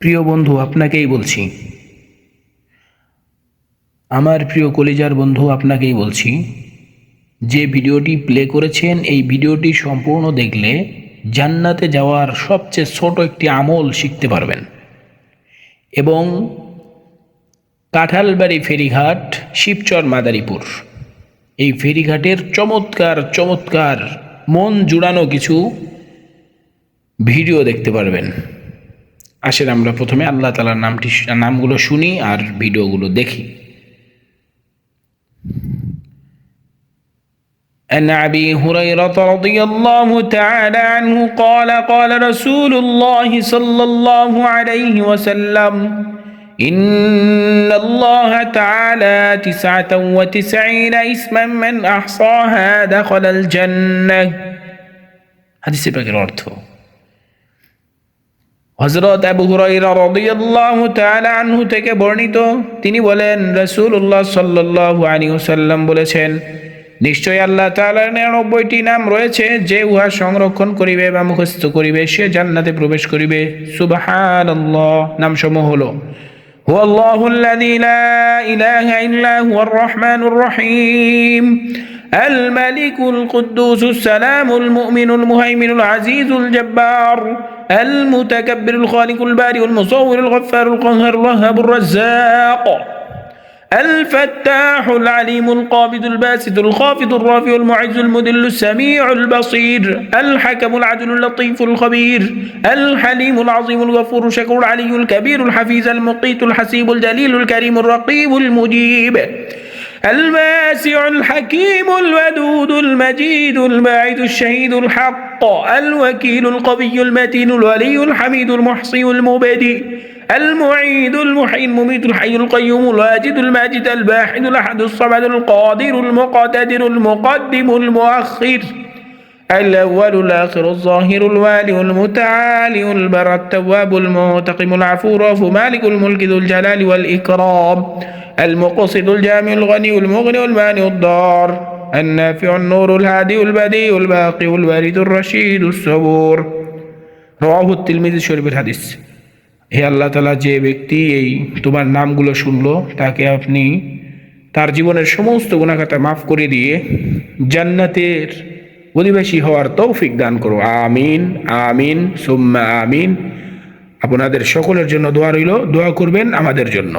প্রিয় বন্ধু, আপনাকেই বলছি, আমার প্রিয় কলিজার বন্ধু, আপনাকেই বলছি, যে ভিডিওটি প্লে করেছেন এই ভিডিওটি সম্পূর্ণ দেখলে জান্নাতে যাওয়ার সবচেয়ে ছোট একটি আমল শিখতে পারবেন। এবং কাঁঠালবাড়ি ফেরিঘাট, শিবচর, মাদারীপুর, এই ফেরিঘাটের চমৎকার চমৎকার মন জুড়ানো কিছু ভিডিও দেখতে পারবেন। আসেন আমরা প্রথমে আল্লাহ তাআলার নামগুলো শুনি আর ভিডিওগুলো দেখি। عن أبي هريرة رضي الله تعالى عنه قال قال رسول الله صلى الله عليه وسلم إن الله تعالى 99 اسما من أحصاها دخل الجنة। হাদিসের পাকের অর্থ, হযরত আবু হুরায়রা রাদিয়াল্লাহু তাআলা আনহু থেকে বর্ণিত, তিনি বলেন, রাসূলুল্লাহ সাল্লাল্লাহু আলাইহি ওয়াসাল্লাম বলেছেন, নিশ্চয় আল্লাহ তাআলার 99টি নাম রয়েছে, যে উহা সংরক্ষণ করিবে বা মুখস্থ করিবে সে জান্নাতে প্রবেশ করিবে। সুবহানাল্লাহ। নামসমূহ হলো হুয়াল্লাহুল্লাযী লা ইলাহা ইল্লা হুয়ার রহমানুর রহিম, الملك القدوس السلام المؤمن المهيمن العزيز الجبار المتكبر الخالق البارئ المصور الغفار القهار الوهاب الرزاق الفتاح العليم القابض الباسط الخافض الرافع المعز المذل السميع البصير الحكم العدل اللطيف الخبير الحليم العظيم الغفور الشكور العلي الكبير الحفيظ المقيت الحسيب الجليل الكريم الرقيب المجيب الواسع الحكيم الودود المجيد الباعث الشهيد الحق الوكيل القوي المتين الولي الحميد المحصي المبدئ المعيد المحيي المميت الحي القيوم الواجد الماجد الباحث الأحد الصمد القادر المقتدر المقدم المؤخر الأول الآخر الظاهر الوالي المتعالي البر التواب المنتقم العفو الرؤوف مالك الملك ذو الجلال والإكرام المقصد الجامع الغني المغني المانع الضار النافع النور الهادي البديع الباقي الوارث الرشيد الصبور। رواه الترمذي শরীফের হাদিস। হে আল্লাহ তাআলা, যে ব্যক্তি এই তোমার নামগুলো শুনলো তাকে আপনি তার জীবনের সমস্ত গুনাহ খাতা মাফ করে দিয়ে জান্নাতের অধিবাসী হওয়ার তৌফিক দান করো। আমিন আমিন সুম্মা আমিন। আপনাদের সকলের জন্য দোয়া রইল, দোয়া করবেন আমাদের জন্য।